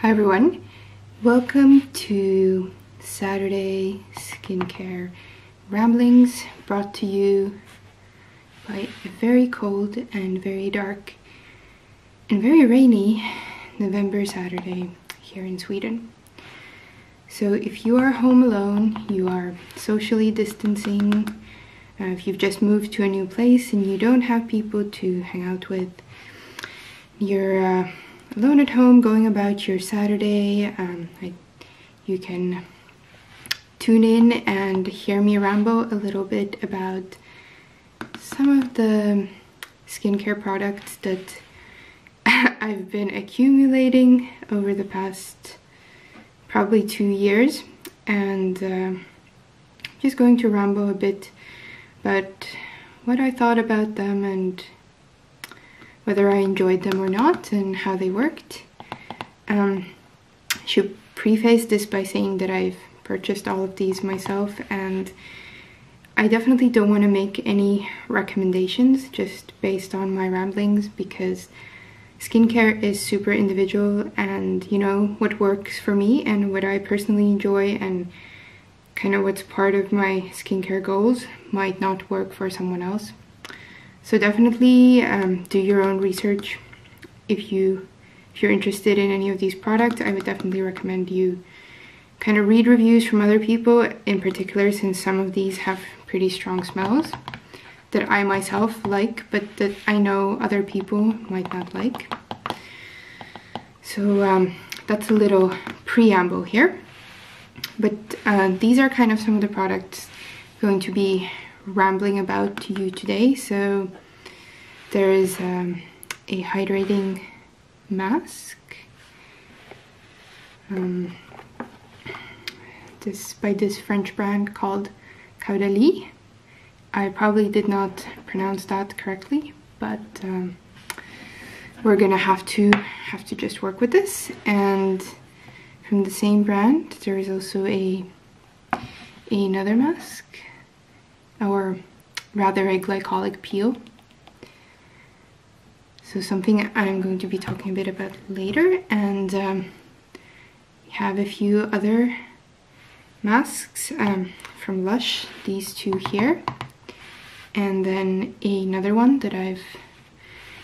Hi everyone, welcome to Saturday skincare ramblings brought to you by a very cold and very dark and very rainy November Saturday here in Sweden. So if you are home alone, you are socially distancing, if you've just moved to a new place and you don't have people to hang out with, you're alone at home going about your Saturday, you can tune in and hear me ramble a little bit about some of the skincare products that I've been accumulating over the past probably 2 years, and just going to ramble a bit about what I thought about them and whether I enjoyed them or not and how they worked. I should preface this by saying that I've purchased all of these myself, and I definitely don't want to make any recommendations just based on my ramblings, because skincare is super individual, and you know, what works for me and what I personally enjoy and kind of what's part of my skincare goals might not work for someone else. So definitely do your own research. If you're interested in any of these products, I would definitely recommend you kind of read reviews from other people, in particular since some of these have pretty strong smells that I myself like, but that I know other people might not like. So that's a little preamble here. But these are kind of some of the products I'm going to be rambling about to you today. So there is a hydrating mask, by this French brand called Caudalie. I probably did not pronounce that correctly, but we're gonna have to just work with this. And from the same brand, there is also another mask, or rather a glycolic peel. So something I'm going to be talking a bit about later. And we have a few other masks from Lush, these two here. And then another one that I've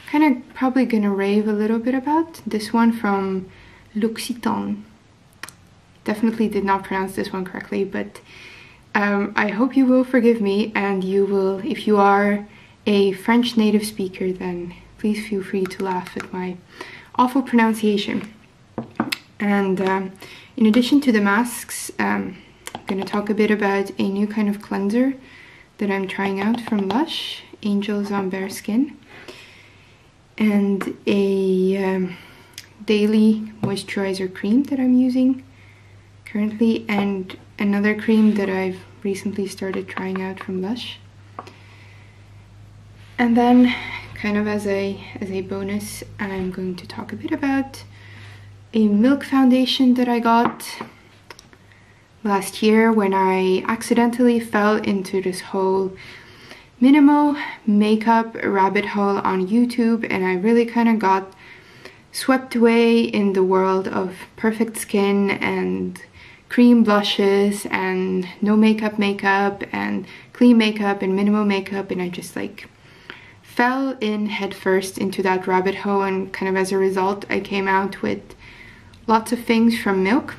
kind of probably gonna rave a little bit about. This one from Luxury. Definitely did not pronounce this one correctly, but I hope you will forgive me, and you will, if you are a French native speaker, then please feel free to laugh at my awful pronunciation. And in addition to the masks, I'm going to talk a bit about a new kind of cleanser that I'm trying out from Lush, Angels on Bare Skin, and a daily moisturizer cream that I'm using currently, and another cream that I've recently started trying out from Lush. And then, kind of as a bonus, I'm going to talk a bit about a Milk foundation that I got last year when I accidentally fell into this whole minimal makeup rabbit hole on YouTube, and I really kind of got swept away in the world of perfect skin and cream blushes and no makeup and clean makeup and minimal makeup, and I just like fell in headfirst into that rabbit hole, and kind of as a result I came out with lots of things from Milk.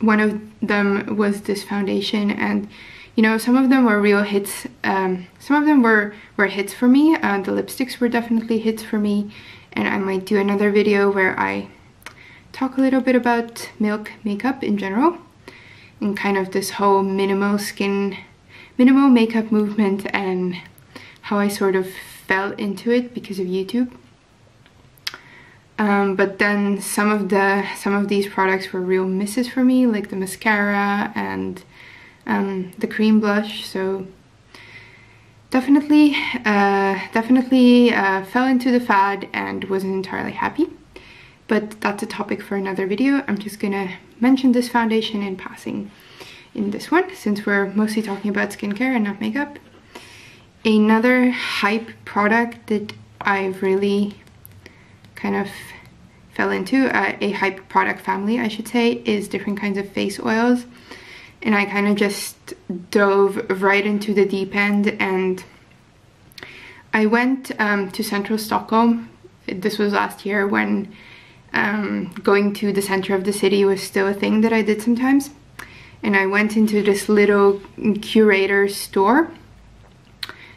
One of them was this foundation, and you know, some of them were real hits, some of them were hits for me. The lipsticks were definitely hits for me, and I might do another video where I talk a little bit about Milk makeup in general and kind of this whole minimal makeup movement and how I sort of fell into it because of YouTube. But then some of these products were real misses for me, like the mascara and the cream blush. So definitely fell into the fad and wasn't entirely happy. But that's a topic for another video. I'm just gonna mention this foundation in passing in this one, since we're mostly talking about skincare and not makeup. Another hype product that I've really kind of fell into, a hype product family I should say, is different kinds of face oils. And I kind of just dove right into the deep end, and I went to central Stockholm. This was last year when going to the center of the city was still a thing that I did sometimes. And I went into this little curator store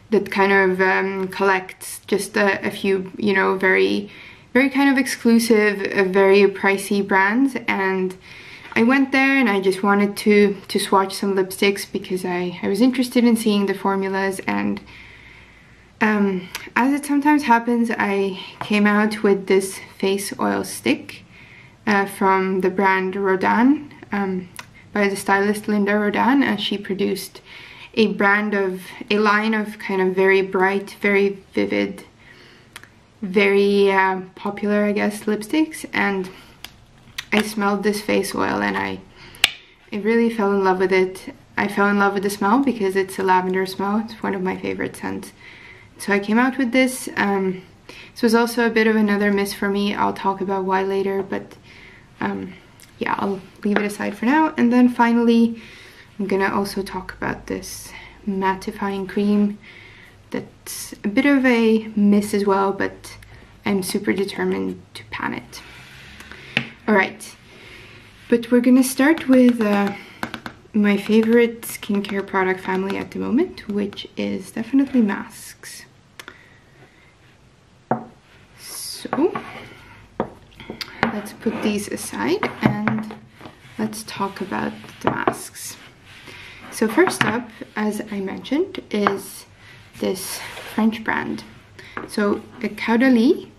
that kind of collects just a few, you know, very kind of exclusive, very pricey brands. And I went there and I just wanted to swatch some lipsticks because I was interested in seeing the formulas. And as it sometimes happens, I came out with this face oil stick from the brand RODIN, by the stylist Linda Rodin, and she produced a line of kind of very bright, very vivid, very popular, I guess, lipsticks. And I smelled this face oil and I really fell in love with it. I fell in love with the smell because it's a lavender smell. It's one of my favorite scents. So I came out with this. This was also a bit of another miss for me. I'll talk about why later, but yeah, I'll leave it aside for now. And then finally, I'm gonna also talk about this mattifying cream that's a bit of a miss as well, but I'm super determined to pan it. All right, but we're gonna start with my favorite skincare product family at the moment, which is definitely masks. So let's put these aside and let's talk about the masks. So first up, as I mentioned, is this French brand. So the Caudalie,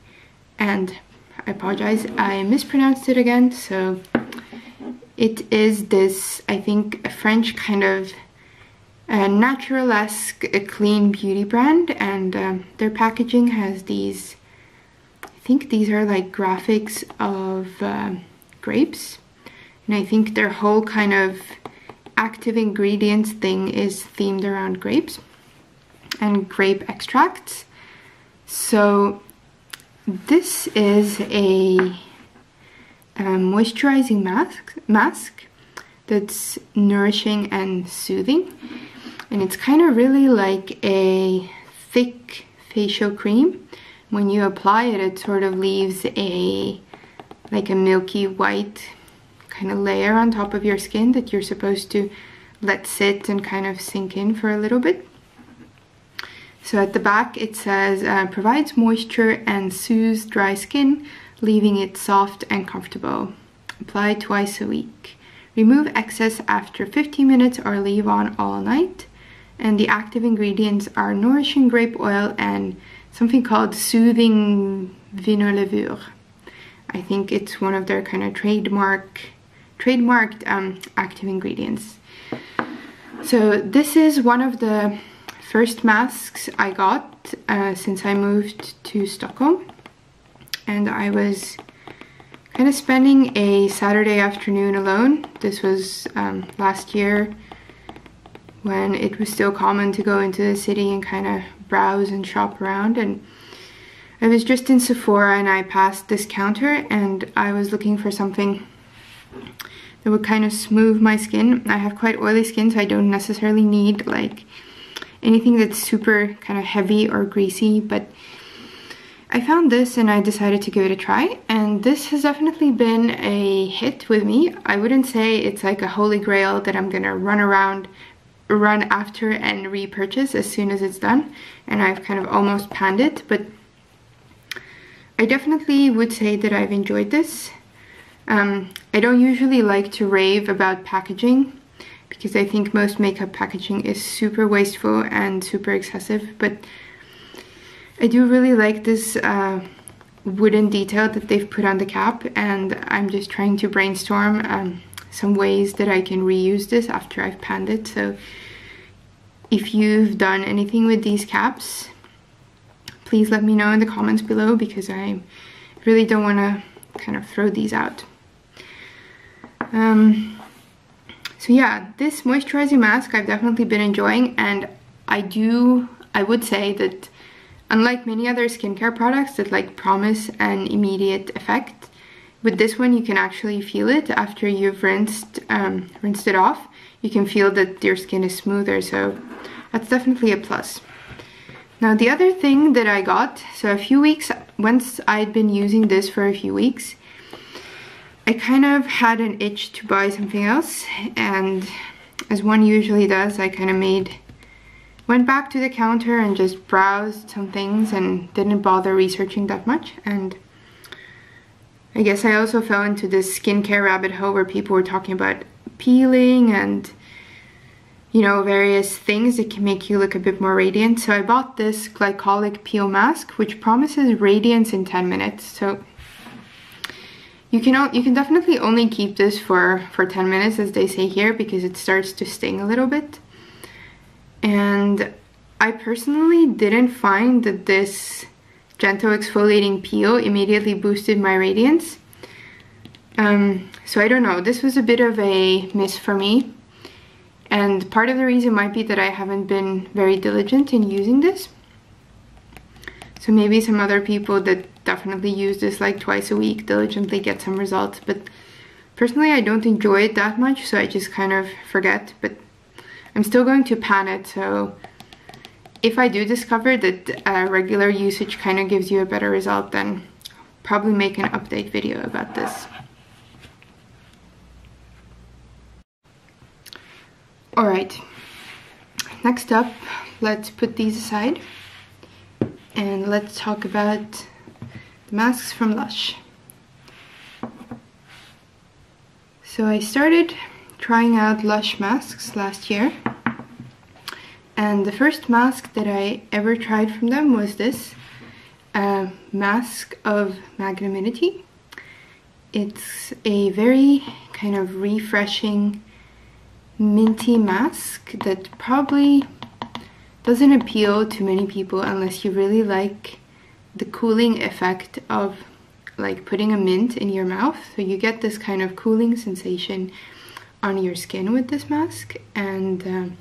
and I apologize, I mispronounced it again. So it is this, I think, a French kind of natural-esque, a clean beauty brand, and their packaging has these, I think these are like graphics of grapes, and I think their whole kind of active ingredients thing is themed around grapes and grape extracts. So this is a moisturizing mask that's nourishing and soothing, and it's kind of really like a thick facial cream. When you apply it, it sort of leaves like a milky white kind of layer on top of your skin that you're supposed to let sit and kind of sink in for a little bit. So at the back it says provides moisture and soothes dry skin, leaving it soft and comfortable. Apply twice a week. Remove excess after 15 minutes or leave on all night. And the active ingredients are nourishing grape oil and something called soothing vinolevure. I think it's one of their kind of trademarked active ingredients. So this is one of the first masks I got since I moved to Stockholm, and I was kind of spending a Saturday afternoon alone. This was last year when it was still common to go into the city and kind of browse and shop around, and I was just in Sephora and I passed this counter and I was looking for something that would kind of smooth my skin. I have quite oily skin, so I don't necessarily need like anything that's super kind of heavy or greasy, but I found this and I decided to give it a try, and this has definitely been a hit with me. I wouldn't say it's like a holy grail that I'm gonna run after and repurchase as soon as it's done, and I've kind of almost panned it, but I definitely would say that I've enjoyed this. I don't usually like to rave about packaging because I think most makeup packaging is super wasteful and super excessive, but I do really like this wooden detail that they've put on the cap, and I'm just trying to brainstorm some ways that I can reuse this after I've panned it. So if you've done anything with these caps, please let me know in the comments below, because I really don't want to kind of throw these out. So yeah, this moisturizing mask I've definitely been enjoying, and I would say that unlike many other skincare products that like promise an immediate effect, with this one you can actually feel it after you've rinsed it off. You can feel that your skin is smoother, so that's definitely a plus. Now the other thing that I got, so a few weeks, once I'd been using this for a few weeks, I kind of had an itch to buy something else, and as one usually does, I kind of went back to the counter and just browsed some things and didn't bother researching that much. And I guess I also fell into this skincare rabbit hole where people were talking about peeling and, you know, various things that can make you look a bit more radiant. So I bought this glycolic peel mask, which promises radiance in 10 minutes. So you can definitely only keep this for 10 minutes, as they say here, because it starts to sting a little bit. And I personally didn't find that this gentle exfoliating peel immediately boosted my radiance. So I don't know, this was a bit of a miss for me. And part of the reason might be that I haven't been very diligent in using this. So maybe some other people that definitely use this like twice a week diligently get some results. But personally, I don't enjoy it that much, so I just kind of forget. But I'm still going to pan it, so if I do discover that regular usage kind of gives you a better result, then I'll probably make an update video about this. Alright, next up, let's put these aside and let's talk about the masks from Lush. So I started trying out Lush masks last year, and the first mask that I ever tried from them was this mask of Magnaminity. It's a very kind of refreshing minty mask that probably doesn't appeal to many people unless you really like the cooling effect of like putting a mint in your mouth. So you get this kind of cooling sensation on your skin with this mask. And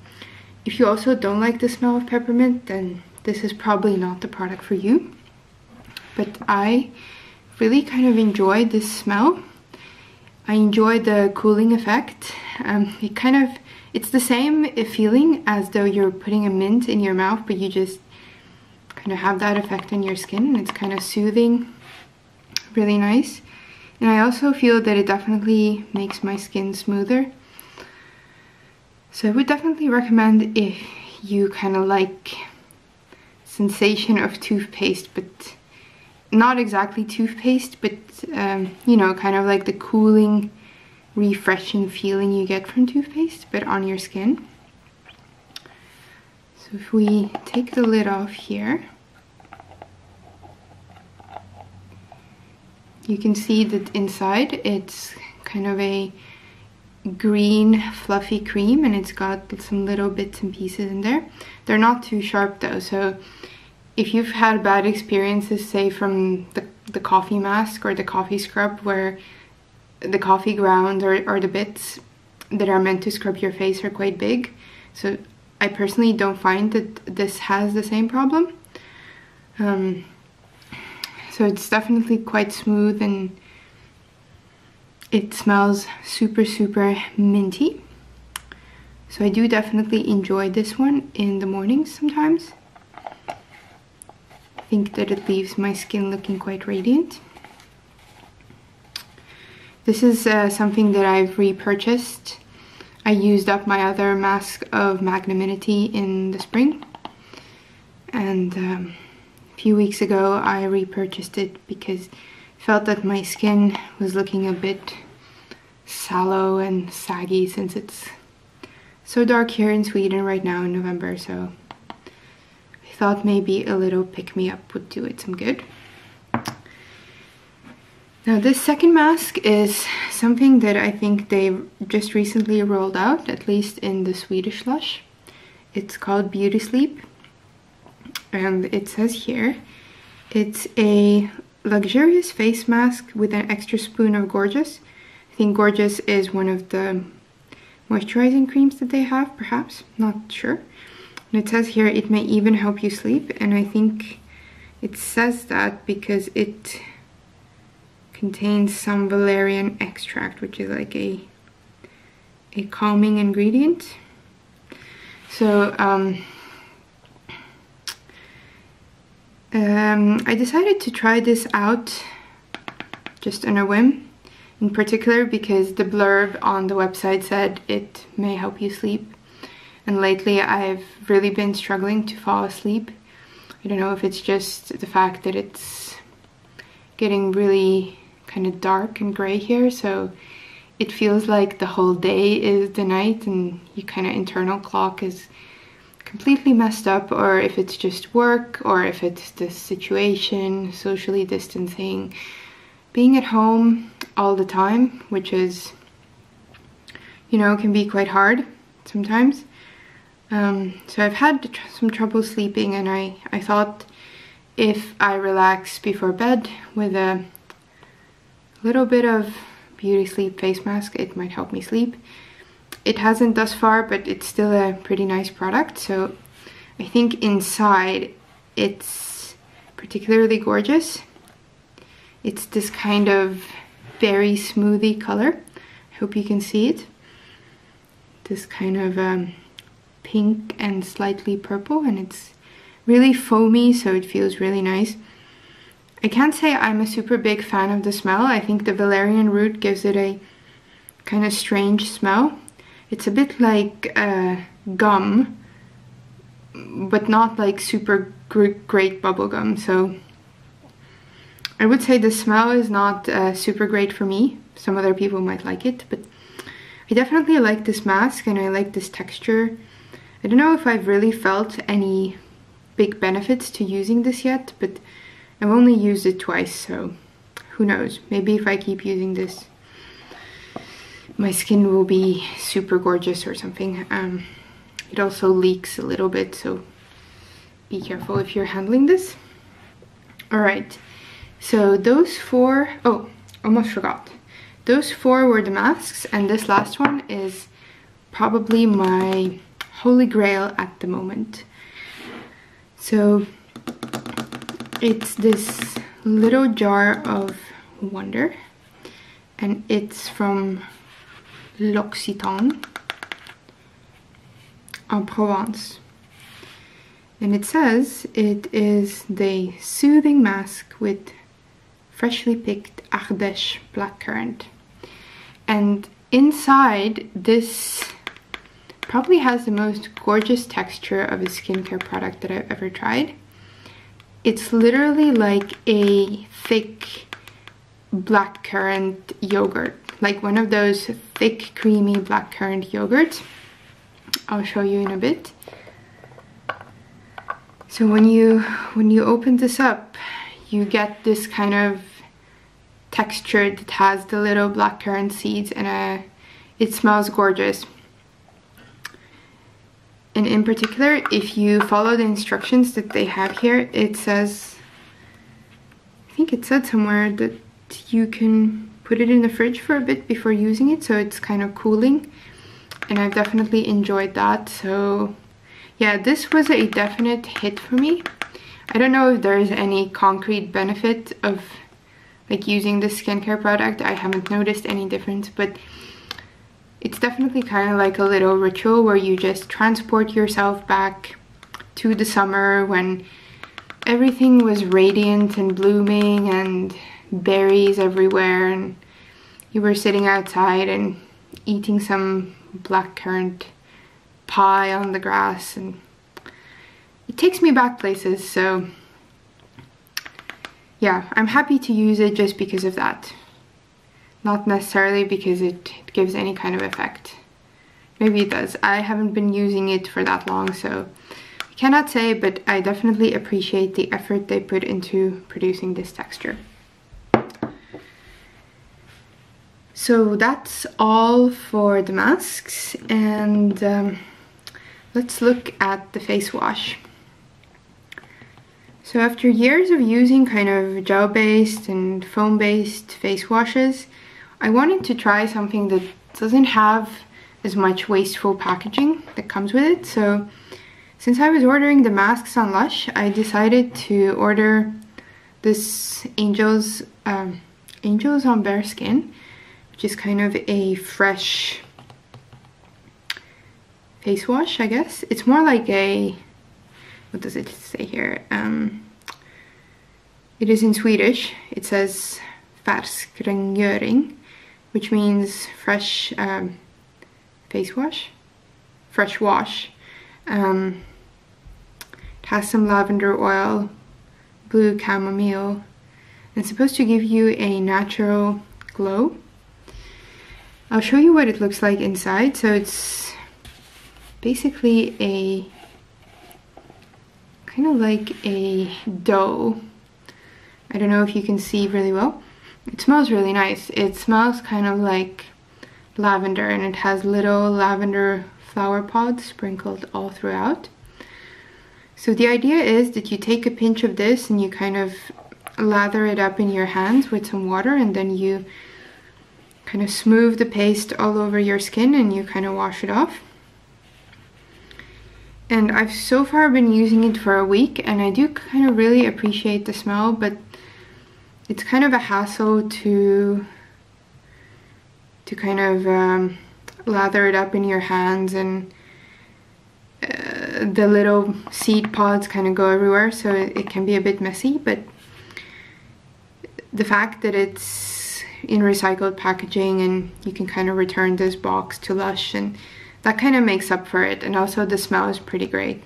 if you also don't like the smell of peppermint, then this is probably not the product for you. But I really kind of enjoyed this smell. I enjoy the cooling effect. It's the same feeling as though you're putting a mint in your mouth, but you just kind of have that effect on your skin, and it's kind of soothing, really nice. And I also feel that it definitely makes my skin smoother. So I would definitely recommend if you kind of like sensation of toothpaste, but not exactly toothpaste, but you know, kind of like the cooling, refreshing feeling you get from toothpaste, but on your skin. So if we take the lid off here, you can see that inside it's kind of a green fluffy cream, and it's got some little bits and pieces in there. They're not too sharp though, so if you've had bad experiences, say from the coffee mask or the coffee scrub, where the coffee ground or the bits that are meant to scrub your face are quite big, so I personally don't find that this has the same problem. So it's definitely quite smooth, and it smells super minty. So I do definitely enjoy this one in the mornings sometimes. I think that it leaves my skin looking quite radiant. This is something that I've repurchased. I used up my other mask of Magnaminity in the spring, and a few weeks ago I repurchased it because I felt that my skin was looking a bit sallow and saggy since it's so dark here in Sweden right now in November, so I thought maybe a little pick-me-up would do it some good. Now this second mask is something that I think they just recently rolled out, at least in the Swedish Lush. It's called Beauty Sleep, and it says here it's a luxurious face mask with an extra spoon of Gorgeous. I think Gorgeous is one of the moisturizing creams that they have, perhaps, not sure. And it says here it may even help you sleep, and I think it says that because it contains some valerian extract, which is like a calming ingredient. So I decided to try this out just on a whim, in particular because the blurb on the website said it may help you sleep, and lately I've really been struggling to fall asleep. I don't know if it's just the fact that it's getting really kind of dark and gray here, so it feels like the whole day is the night and your kind of internal clock is completely messed up, or if it's just work, or if it's the situation, socially distancing, being at home all the time, which is, you know, can be quite hard sometimes. So I've had some trouble sleeping, and I thought if I relax before bed with a little bit of Beauty Sleep face mask, it might help me sleep. It hasn't thus far, but it's still a pretty nice product. So I think inside it's particularly gorgeous. It's this kind of berry smoothie color. I hope you can see it. This kind of pink and slightly purple, and it's really foamy, so it feels really nice. I can't say I'm a super big fan of the smell. I think the valerian root gives it a kind of strange smell. It's a bit like gum, but not like super great bubble gum. So I would say the smell is not super great for me. Some other people might like it, but I definitely like this mask and I like this texture. I don't know if I've really felt any big benefits to using this yet, but I've only used it twice, so who knows. Maybe if I keep using this, my skin will be super gorgeous or something. It also leaks a little bit, so be careful if you're handling this. Alright, so those four, oh, almost forgot. Those four were the masks, and this last one is probably my holy grail at the moment. So it's this little jar of wonder, and it's from L'Occitane en Provence, and it says it is the soothing mask with freshly picked Ardeche blackcurrant. And inside, this probably has the most gorgeous texture of a skincare product that I've ever tried. It's literally like a thick blackcurrant yogurt, like one of those thick creamy blackcurrant yogurts. I'll show you in a bit. So when you open this up, you get this kind of texture that has the little blackcurrant seeds, and it smells gorgeous. And in particular, if you follow the instructions that they have here, it says, I think it said somewhere that you can put it in the fridge for a bit before using it, so it's kind of cooling, and I've definitely enjoyed that. So yeah, this was a definite hit for me. I don't know if there's any concrete benefit of like using this skincare product. I haven't noticed any difference, but it's definitely kind of like a little ritual where you just transport yourself back to the summer when everything was radiant and blooming and berries everywhere, and you were sitting outside and eating some blackcurrant pie on the grass, and it takes me back places. So yeah, I'm happy to use it just because of that. Not necessarily because it gives any kind of effect. Maybe it does. I haven't been using it for that long, so I cannot say, but I definitely appreciate the effort they put into producing this texture. So that's all for the masks, and let's look at the face wash. So after years of using kind of gel-based and foam-based face washes, I wanted to try something that doesn't have as much wasteful packaging that comes with it. So since I was ordering the masks on Lush, I decided to order this Angel's Angels on Bare Skin, which is kind of a fresh face wash, I guess. It's more like a, what does it say here? It is in Swedish. It says färsk rengöring, which means fresh face wash, fresh wash. It has some lavender oil, blue chamomile. It's supposed to give you a natural glow. I'll show you what it looks like inside. So it's basically a kind of like a dough. I don't know if you can see really well. It smells really nice. It smells kind of like lavender, and it has little lavender flower pods sprinkled all throughout. So the idea is that you take a pinch of this and you kind of lather it up in your hands with some water, and then you kind of smooth the paste all over your skin and you kind of wash it off. And I've so far been using it for a week, and I do kind of really appreciate the smell, but it's kind of a hassle to kind of lather it up in your hands, and the little seed pods kind of go everywhere, so it can be a bit messy. But the fact that it's in recycled packaging and you can kind of return this box to Lush, and that kind of makes up for it. And also the smell is pretty great.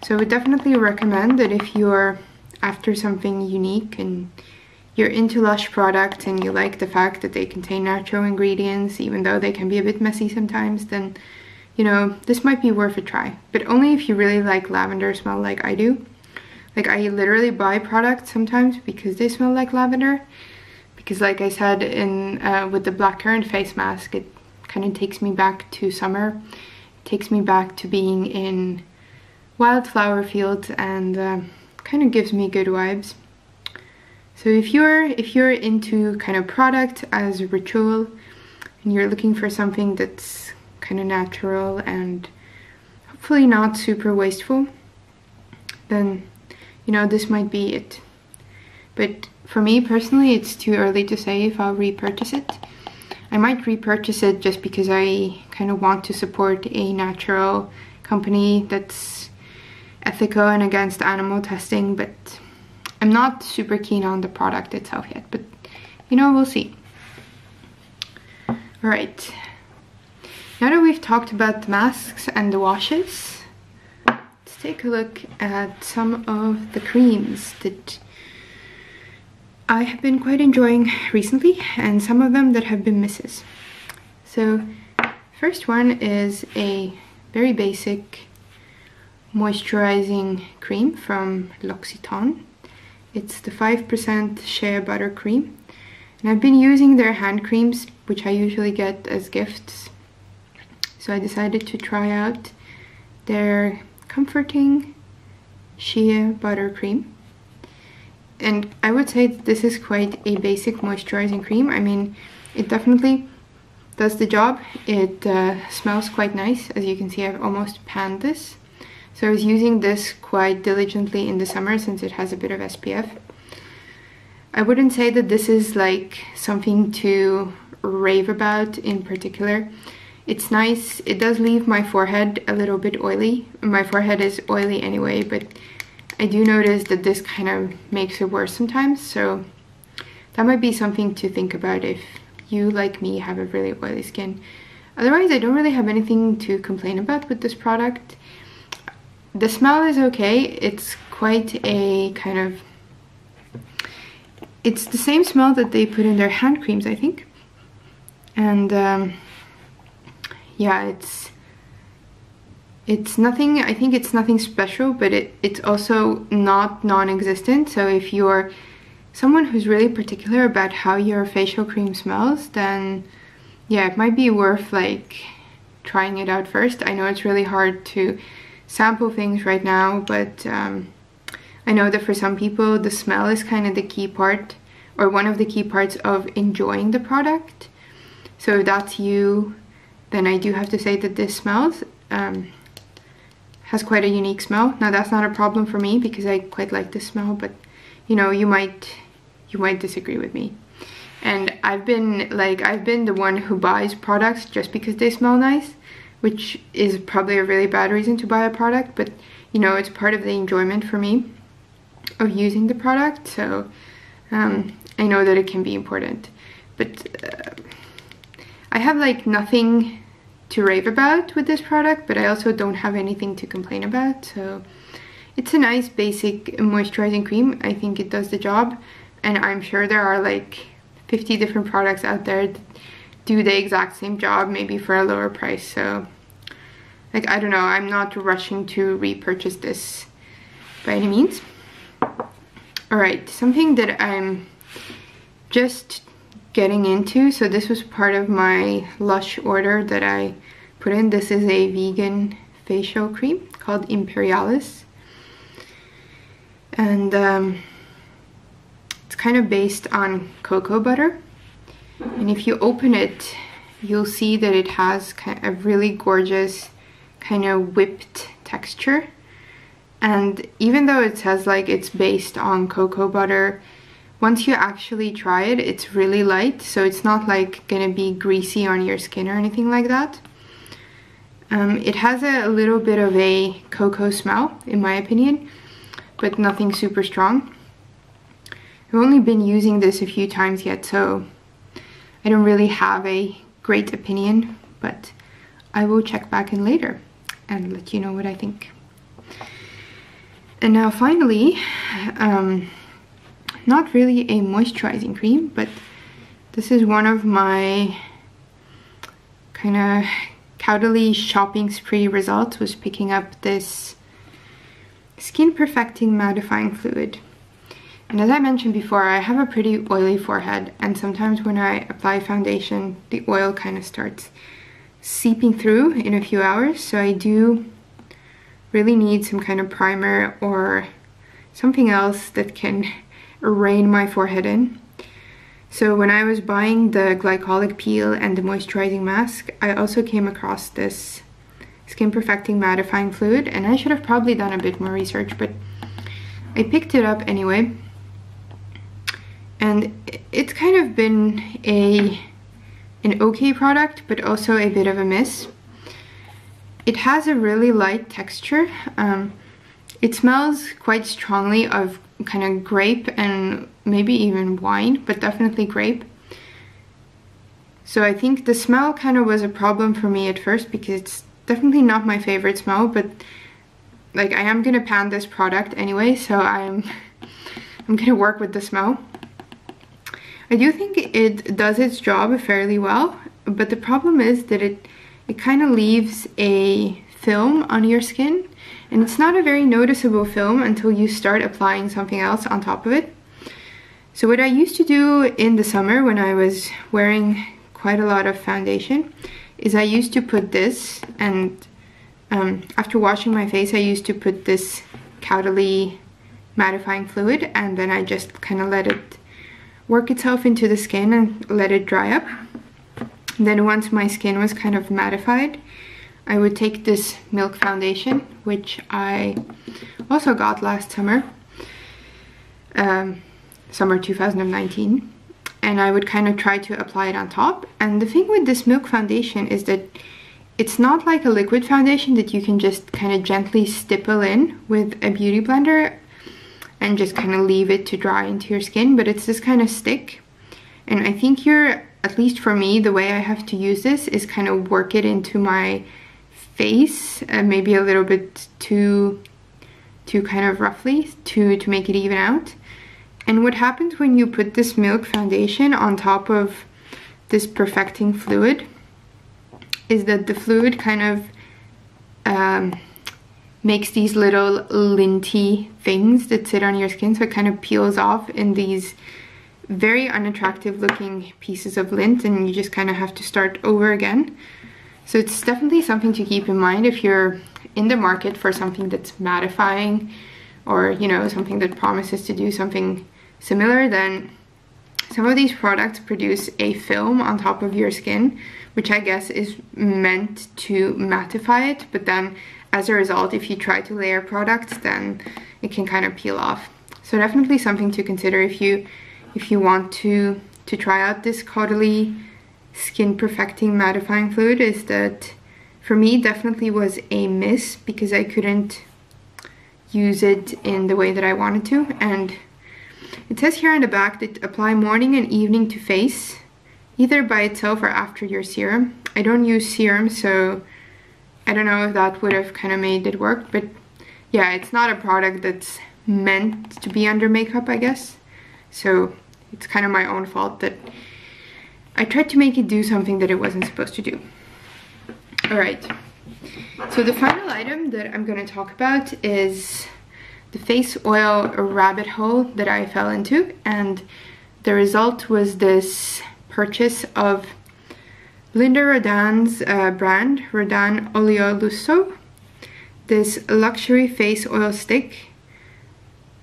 So I would definitely recommend that if you're after something unique and you're into Lush products and you like the fact that they contain natural ingredients, even though they can be a bit messy sometimes, then, you know, this might be worth a try. But only if you really like lavender smell like I do. Like, I literally buy products sometimes because they smell like lavender. Because like I said in with the black currant face mask, it kind of takes me back to summer. It takes me back to being in wildflower fields, and kind of gives me good vibes. So if you're into kind of product as a ritual and you're looking for something that's kind of natural and hopefully not super wasteful, then, you know, this might be it. But for me personally, it's too early to say if I'll repurchase it. I might repurchase it just because I kind of want to support a natural company that's ethical and against animal testing, but I'm not super keen on the product itself yet, but you know, we'll see. Alright, now that we've talked about the masks and the washes, let's take a look at some of the creams that I have been quite enjoying recently, and some of them that have been misses. So first one is a very basic moisturizing cream from L'Occitane. It's the 5% shea butter cream, and I've been using their hand creams, which I usually get as gifts, so I decided to try out their comforting shea butter cream. And I would say that this is quite a basic moisturizing cream. I mean, it definitely does the job. It smells quite nice. As you can see, I've almost panned this. So I was using this quite diligently in the summer since it has a bit of SPF. I wouldn't say that this is like something to rave about in particular. It's nice. It does leave my forehead a little bit oily. My forehead is oily anyway, but I do notice that this kind of makes it worse sometimes. So that might be something to think about if you, like me, have a really oily skin. Otherwise, I don't really have anything to complain about with this product. The smell is okay. It's quite a kind of, it's the same smell that they put in their hand creams, I think. And yeah, it's nothing, I think it's nothing special, but it's also not non-existent. So if you're someone who's really particular about how your facial cream smells, then yeah, it might be worth like trying it out first. I know it's really hard to sample things right now, but I know that for some people the smell is kind of the key part, or one of the key parts of enjoying the product. So if that's you, then I do have to say that this smells has quite a unique smell. Now that's not a problem for me because I quite like this smell, but you know, you might you might disagree with me. And I've been the one who buys products just because they smell nice, which is probably a really bad reason to buy a product, but you know, it's part of the enjoyment for me of using the product. So I know that it can be important, but I have like nothing to rave about with this product, but I also don't have anything to complain about. So it's a nice basic moisturizing cream. I think it does the job, and I'm sure there are like 50 different products out there that do the exact same job, maybe for a lower price. So like, I don't know, I'm not rushing to repurchase this by any means. Alright, something that I'm just getting into, so this was part of my Lush order that I put in. This is a vegan facial cream called Imperialis, and it's kind of based on cocoa butter, and if you open it, you'll see that it has kind of a really gorgeous kind of whipped texture. And even though it says like it's based on cocoa butter, once you actually try it, it's really light, so it's not like gonna be greasy on your skin or anything like that. It has a little bit of a cocoa smell, in my opinion, but nothing super strong. I've only been using this a few times yet, so I don't really have a great opinion, but I will check back in later and let you know what I think. And now finally, not really a moisturizing cream, but this is one of my kind of Caudalie shopping spree results, was picking up this skin perfecting mattifying fluid. And as I mentioned before, I have a pretty oily forehead, and sometimes when I apply foundation, the oil kind of starts seeping through in a few hours, so I do really need some kind of primer or something else that can rein my forehead in. So when I was buying the glycolic peel and the moisturizing mask, I also came across this skin perfecting mattifying fluid, and I should have probably done a bit more research, but I picked it up anyway. And it's kind of been an okay product, but also a bit of a miss. It has a really light texture. It smells quite strongly of kind of grape and maybe even wine, but definitely grape. So I think the smell kind of was a problem for me at first, because it's definitely not my favorite smell, but like I am gonna pan this product anyway, so I'm gonna work with the smell. I do think it does its job fairly well, but the problem is that it kind of leaves a film on your skin, and it's not a very noticeable film until you start applying something else on top of it. So what I used to do in the summer when I was wearing quite a lot of foundation is I used to put this, and after washing my face I used to put this Caudalie mattifying fluid, and then I just kind of let it work itself into the skin and let it dry up. Then once my skin was kind of mattified, I would take this Milk foundation, which I also got last summer, summer 2019, and I would kind of try to apply it on top. And the thing with this Milk foundation is that it's not like a liquid foundation that you can just kind of gently stipple in with a beauty blender and just kind of leave it to dry into your skin, but it's this kind of stick. And I think at least for me, the way I have to use this is kind of work it into my face, maybe a little bit too kind of roughly to make it even out. And what happens when you put this Milk foundation on top of this perfecting fluid is that the fluid kind of makes these little linty things that sit on your skin, so it kind of peels off in these very unattractive looking pieces of lint, and you just kind of have to start over again. So it's definitely something to keep in mind if you're in the market for something that's mattifying, or you know, something that promises to do something similar. Then some of these products produce a film on top of your skin, which I guess is meant to mattify it, but then as a result, if you try to layer products, then it can kind of peel off. So definitely something to consider if you if you want to try out this Caudalie Skin Perfecting Mattifying Fluid, is that for me definitely was a miss because I couldn't use it in the way that I wanted to. And it says here on the back that apply morning and evening to face, either by itself or after your serum. I don't use serum, so I don't know if that would have kind of made it work, but yeah, it's not a product that's meant to be under makeup, I guess. So it's kind of my own fault that I tried to make it do something that it wasn't supposed to do. Alright, so the final item that I'm going to talk about is the face oil rabbit hole that I fell into, and the result was this purchase of Linda Rodin's brand, RODIN Olio Lusso, this luxury face oil stick,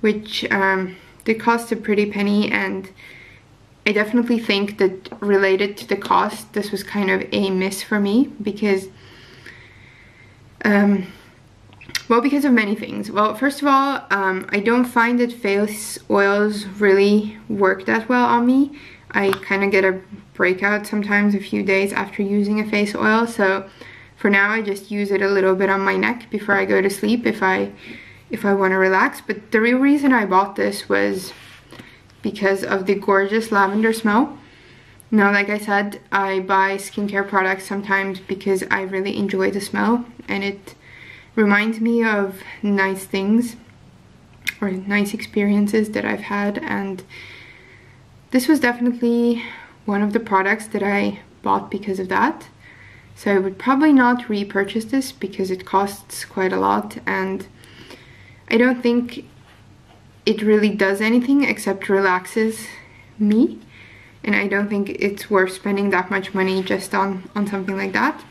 which did cost a pretty penny, and I definitely think that related to the cost, this was kind of a miss for me because, well, because of many things. Well, first of all, I don't find that face oils really work that well on me. I kind of get a breakout sometimes a few days after using a face oil, so for now I just use it a little bit on my neck before I go to sleep if I want to relax. But the real reason I bought this was because of the gorgeous lavender smell. Now, like I said, I buy skincare products sometimes because I really enjoy the smell and it reminds me of nice things or nice experiences that I've had, and this was definitely one of the products that I bought because of that. So I would probably not repurchase this because it costs quite a lot, and I don't think it really does anything except relaxes me, and I don't think it's worth spending that much money just on something like that.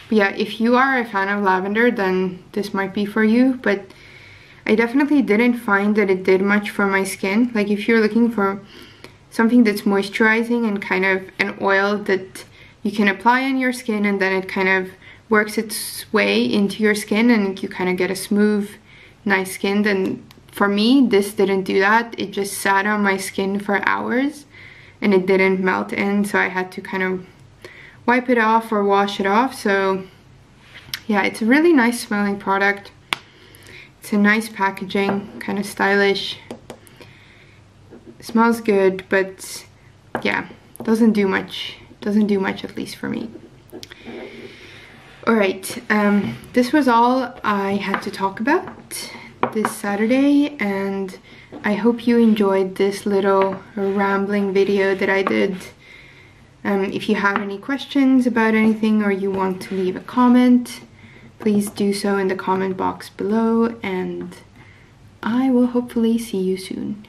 But yeah, if you are a fan of lavender, then this might be for you, but I definitely didn't find that it did much for my skin. Like, if you're looking for something that's moisturizing and kind of an oil that you can apply on your skin and then it kind of works its way into your skin and you kind of get a smooth, nice skin, then for me this didn't do that. It just sat on my skin for hours and it didn't melt in, so I had to kind of wipe it off or wash it off. So yeah, it's a really nice smelling product. It's a nice packaging, kind of stylish. It smells good, but yeah, doesn't do much at least for me. Alright, this was all I had to talk about this Saturday, and I hope you enjoyed this little rambling video that I did. If you have any questions about anything or you want to leave a comment, please do so in the comment box below, and I will hopefully see you soon.